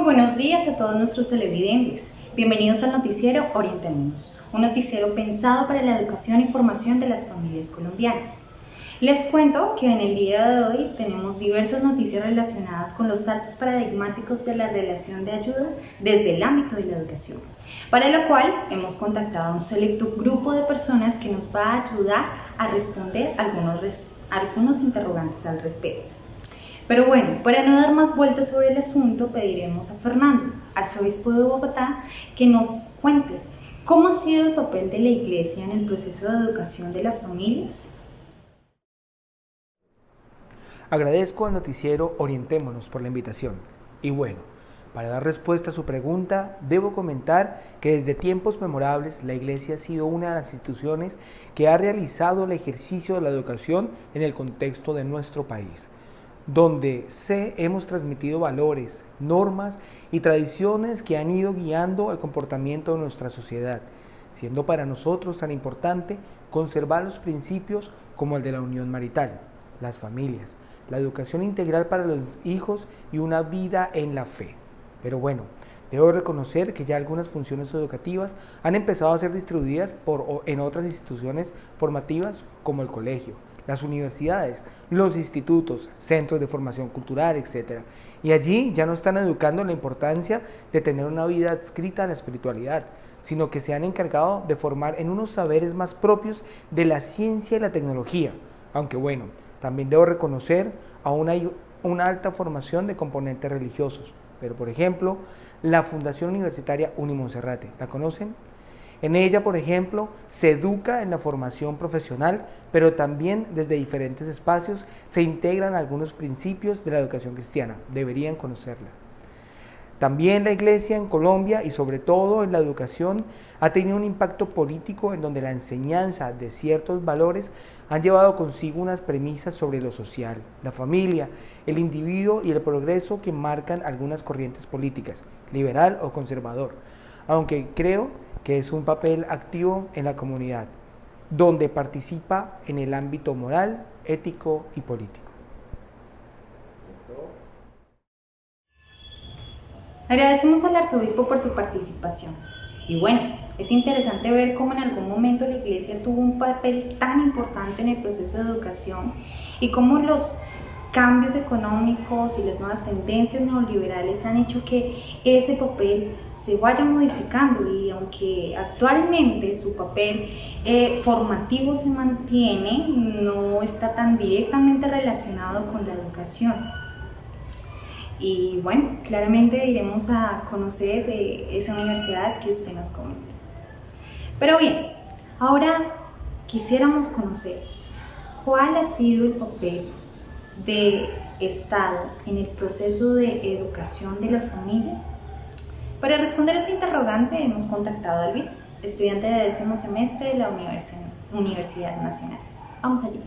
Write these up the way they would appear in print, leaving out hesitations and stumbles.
buenos días a todos nuestros televidentes. Bienvenidos al noticiero Orientémonos, un noticiero pensado para la educación y formación de las familias colombianas. Les cuento que en el día de hoy tenemos diversas noticias relacionadas con los saltos paradigmáticos de la relación de ayuda desde el ámbito de la educación, para lo cual hemos contactado a un selecto grupo de personas que nos va a ayudar a responder algunos interrogantes al respecto. Pero bueno, para no dar más vueltas sobre el asunto, pediremos a Fernando, arzobispo de Bogotá, que nos cuente cómo ha sido el papel de la Iglesia en el proceso de educación de las familias. Agradezco al noticiero Orientémonos por la invitación. Y bueno, para dar respuesta a su pregunta, debo comentar que desde tiempos memorables la Iglesia ha sido una de las instituciones que ha realizado el ejercicio de la educación en el contexto de nuestro país, donde hemos transmitido valores, normas y tradiciones que han ido guiando el comportamiento de nuestra sociedad, siendo para nosotros tan importante conservar los principios como el de la unión marital, las familias, la educación integral para los hijos y una vida en la fe. Pero bueno, debo reconocer que ya algunas funciones educativas han empezado a ser distribuidas en otras instituciones formativas como el colegio, las universidades, los institutos, centros de formación cultural, etc. Y allí ya no están educando en la importancia de tener una vida adscrita a la espiritualidad, sino que se han encargado de formar en unos saberes más propios de la ciencia y la tecnología. Aunque bueno, también debo reconocer aún hay una alta formación de componentes religiosos. Pero por ejemplo, la Fundación Universitaria Unimonserrate, ¿la conocen? En ella, por ejemplo, se educa en la formación profesional, pero también desde diferentes espacios se integran algunos principios de la educación cristiana. Deberían conocerla. También la Iglesia en Colombia y sobre todo en la educación ha tenido un impacto político en donde la enseñanza de ciertos valores han llevado consigo unas premisas sobre lo social, la familia, el individuo y el progreso que marcan algunas corrientes políticas, liberal o conservador, aunque creo que es un papel activo en la comunidad, donde participa en el ámbito moral, ético y político. Agradecemos al arzobispo por su participación. Y bueno, es interesante ver cómo en algún momento la Iglesia tuvo un papel tan importante en el proceso de educación y cómo los cambios económicos y las nuevas tendencias neoliberales han hecho que ese papel se vaya modificando, y aunque actualmente su papel formativo se mantiene, no está tan directamente relacionado con la educación. Y bueno, claramente iremos a conocer de esa universidad que usted nos comenta. Pero bien, ahora quisiéramos conocer cuál ha sido el papel del Estado en el proceso de educación de las familias. Para responder a este interrogante hemos contactado a Luis, estudiante de 10º semestre de la Universidad Nacional. Vamos allí.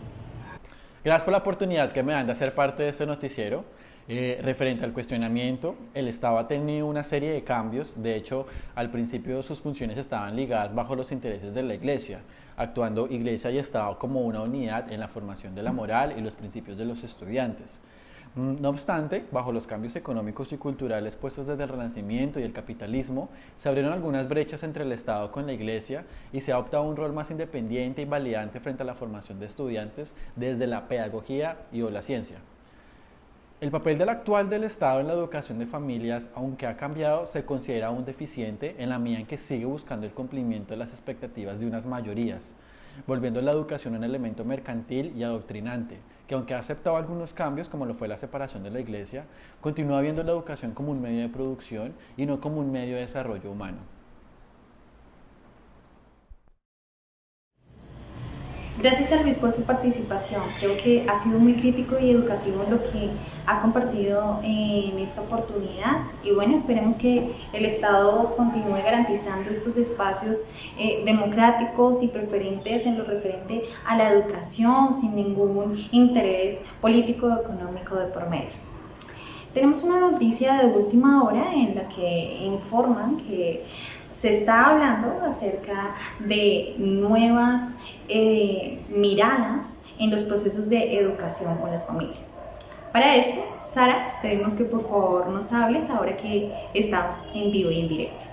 Gracias por la oportunidad que me dan de hacer parte de este noticiero. Referente al cuestionamiento, el Estado ha tenido una serie de cambios. De hecho, al principio sus funciones estaban ligadas bajo los intereses de la Iglesia, actuando Iglesia y Estado como una unidad en la formación de la moral y los principios de los estudiantes. No obstante, bajo los cambios económicos y culturales puestos desde el Renacimiento y el capitalismo, se abrieron algunas brechas entre el Estado con la Iglesia y se ha optado un rol más independiente y validante frente a la formación de estudiantes desde la pedagogía y o la ciencia. El papel actual del Estado en la educación de familias, aunque ha cambiado, se considera aún deficiente en la medida en que sigue buscando el cumplimiento de las expectativas de unas mayorías, volviendo la educación un elemento mercantil y adoctrinante, que aunque ha aceptado algunos cambios, como lo fue la separación de la Iglesia, continúa viendo la educación como un medio de producción y no como un medio de desarrollo humano. Gracias a Luis por su participación. Creo que ha sido muy crítico y educativo lo que ha compartido en esta oportunidad. Y bueno, esperemos que el Estado continúe garantizando estos espacios democráticos y preferentes en lo referente a la educación, sin ningún interés político o económico de por medio. Tenemos una noticia de última hora en la que informan que se está hablando acerca de nuevas miradas en los procesos de educación con las familias. Para esto, Sara, pedimos que por favor nos hables ahora que estamos en vivo y en directo.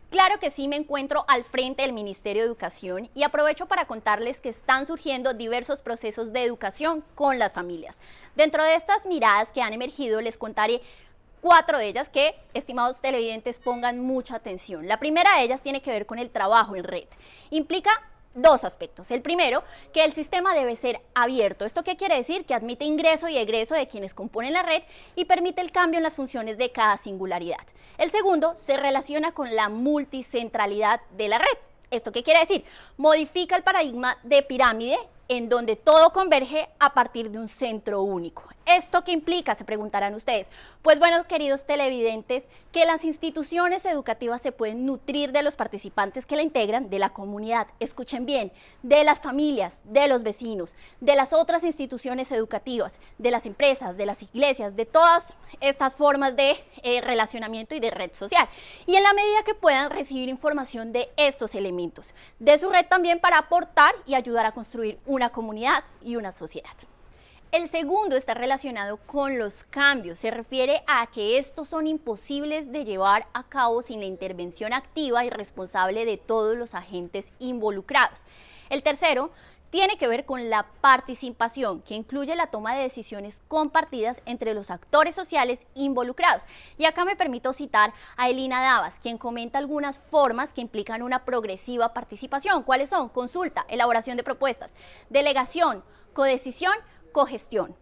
Claro que sí, me encuentro al frente del Ministerio de Educación y aprovecho para contarles que están surgiendo diversos procesos de educación con las familias. Dentro de estas miradas que han emergido, les contaré 4 de ellas que, estimados televidentes, pongan mucha atención. La primera de ellas tiene que ver con el trabajo en red. Implica 2 aspectos. El primero, que el sistema debe ser abierto. ¿Esto qué quiere decir? Que admite ingreso y egreso de quienes componen la red y permite el cambio en las funciones de cada singularidad. El segundo, se relaciona con la multicentralidad de la red. ¿Esto qué quiere decir? Modifica el paradigma de pirámide en donde todo converge a partir de un centro único. ¿Esto qué implica? Se preguntarán ustedes. Pues bueno, queridos televidentes, que las instituciones educativas se pueden nutrir de los participantes que la integran, de la comunidad, escuchen bien, de las familias, de los vecinos, de las otras instituciones educativas, de las empresas, de las iglesias, de todas estas formas de relacionamiento y de red social. Y en la medida que puedan recibir información de estos elementos, de su red también para aportar y ayudar a construir una comunidad y una sociedad. El segundo está relacionado con los cambios, se refiere a que estos son imposibles de llevar a cabo sin la intervención activa y responsable de todos los agentes involucrados. El tercero tiene que ver con la participación, que incluye la toma de decisiones compartidas entre los actores sociales involucrados. Y acá me permito citar a Elina Davas, quien comenta algunas formas que implican una progresiva participación. ¿Cuáles son? Consulta, elaboración de propuestas, delegación, codecisión, cogestión.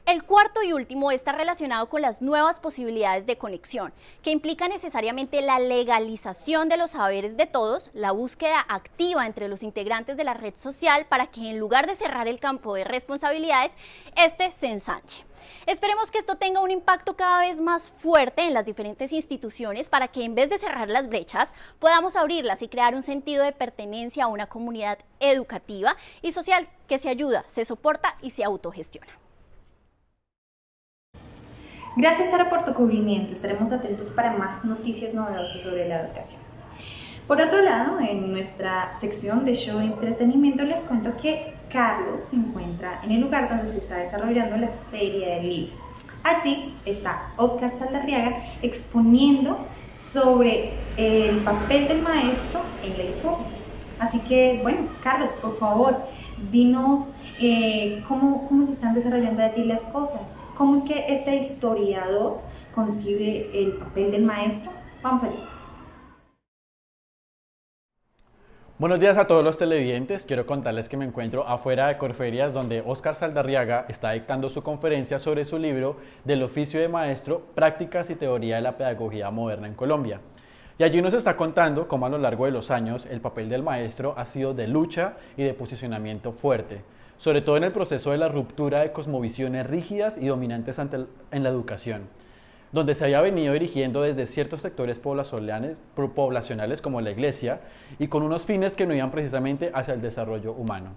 El cuarto y último está relacionado con las nuevas posibilidades de conexión, que implica necesariamente la legalización de los saberes de todos, la búsqueda activa entre los integrantes de la red social para que en lugar de cerrar el campo de responsabilidades, este se ensanche. Esperemos que esto tenga un impacto cada vez más fuerte en las diferentes instituciones para que en vez de cerrar las brechas, podamos abrirlas y crear un sentido de pertenencia a una comunidad educativa y social que se ayuda, se soporta y se autogestiona. Gracias, Sara, por tu cubrimiento. Estaremos atentos para más noticias novedosas sobre la educación. Por otro lado, en nuestra sección de show de entretenimiento les cuento que Carlos se encuentra en el lugar donde se está desarrollando la Feria del Libro. Allí está Óscar Saldarriaga exponiendo sobre el papel del maestro en la historia. Así que, bueno, Carlos, por favor, dinos cómo se están desarrollando allí las cosas. ¿Cómo es que este historiador concibe el papel del maestro? Vamos allá. Buenos días a todos los televidentes. Quiero contarles que me encuentro afuera de Corferias, donde Óscar Saldarriaga está dictando su conferencia sobre su libro Del oficio de maestro, prácticas y teoría de la pedagogía moderna en Colombia. Y allí nos está contando cómo a lo largo de los años el papel del maestro ha sido de lucha y de posicionamiento fuerte, sobre todo en el proceso de la ruptura de cosmovisiones rígidas y dominantes en la educación, donde se había venido dirigiendo desde ciertos sectores poblacionales como la iglesia y con unos fines que no iban precisamente hacia el desarrollo humano.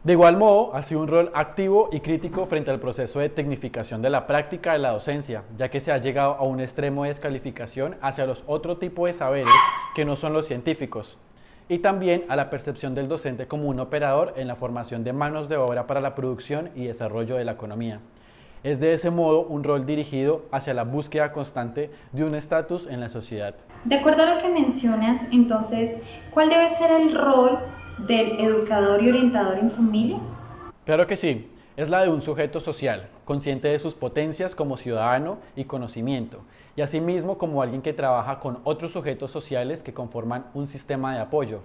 De igual modo, ha sido un rol activo y crítico frente al proceso de tecnificación de la práctica de la docencia, ya que se ha llegado a un extremo de descalificación hacia los otro tipo de saberes que no son los científicos, y también a la percepción del docente como un operador en la formación de manos de obra para la producción y desarrollo de la economía. Es de ese modo un rol dirigido hacia la búsqueda constante de un estatus en la sociedad. De acuerdo a lo que mencionas, entonces, ¿cuál debe ser el rol del educador y orientador en familia? Claro que sí, es la de un sujeto social, consciente de sus potencias como ciudadano y conocimiento, y asimismo como alguien que trabaja con otros sujetos sociales que conforman un sistema de apoyo,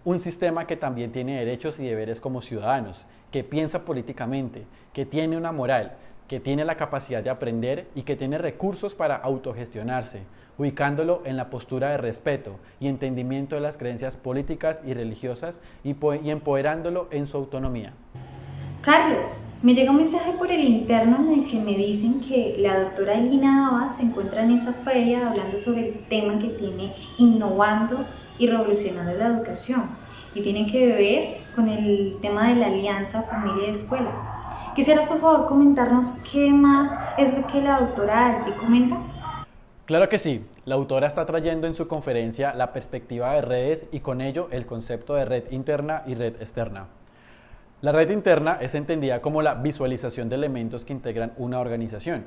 un sistema que también tiene derechos y deberes como ciudadanos, que piensa políticamente, que tiene una moral, que tiene la capacidad de aprender y que tiene recursos para autogestionarse, ubicándolo en la postura de respeto y entendimiento de las creencias políticas y religiosas y empoderándolo en su autonomía. Carlos, me llega un mensaje por el interno en el que me dicen que la doctora Elina Davas se encuentra en esa feria hablando sobre el tema que tiene innovando y revolucionando la educación y tiene que ver con el tema de la alianza familia y escuela. ¿Quisieras por favor comentarnos qué más es lo que la doctora allí comenta? Claro que sí, la autora está trayendo en su conferencia la perspectiva de redes y con ello el concepto de red interna y red externa. La red interna es entendida como la visualización de elementos que integran una organización.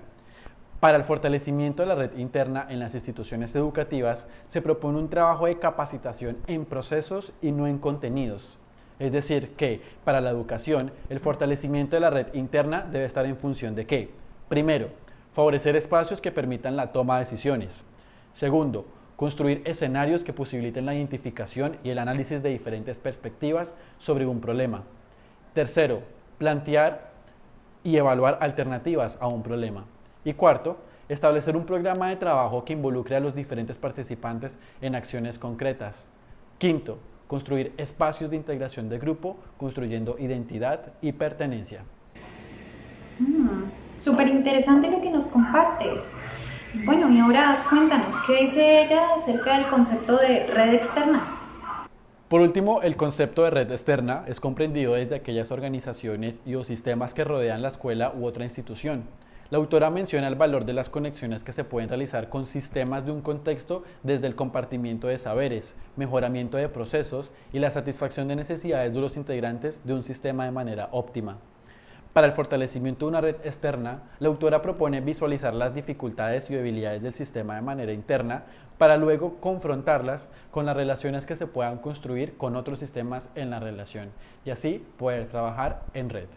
Para el fortalecimiento de la red interna en las instituciones educativas, se propone un trabajo de capacitación en procesos y no en contenidos. Es decir, que para la educación, el fortalecimiento de la red interna debe estar en función de ¿qué? Primero, favorecer espacios que permitan la toma de decisiones. Segundo, construir escenarios que posibiliten la identificación y el análisis de diferentes perspectivas sobre un problema. Tercero, plantear y evaluar alternativas a un problema. Y cuarto, establecer un programa de trabajo que involucre a los diferentes participantes en acciones concretas. Quinto, construir espacios de integración de grupo, construyendo identidad y pertenencia. Súper interesante lo que nos compartes. Bueno, y ahora cuéntanos, ¿qué dice ella acerca del concepto de red externa? Por último, el concepto de red externa es comprendido desde aquellas organizaciones y o sistemas que rodean la escuela u otra institución. La autora menciona el valor de las conexiones que se pueden realizar con sistemas de un contexto desde el compartimiento de saberes, mejoramiento de procesos y la satisfacción de necesidades de los integrantes de un sistema de manera óptima. Para el fortalecimiento de una red externa, la autora propone visualizar las dificultades y debilidades del sistema de manera interna para luego confrontarlas con las relaciones que se puedan construir con otros sistemas en la relación y así poder trabajar en red.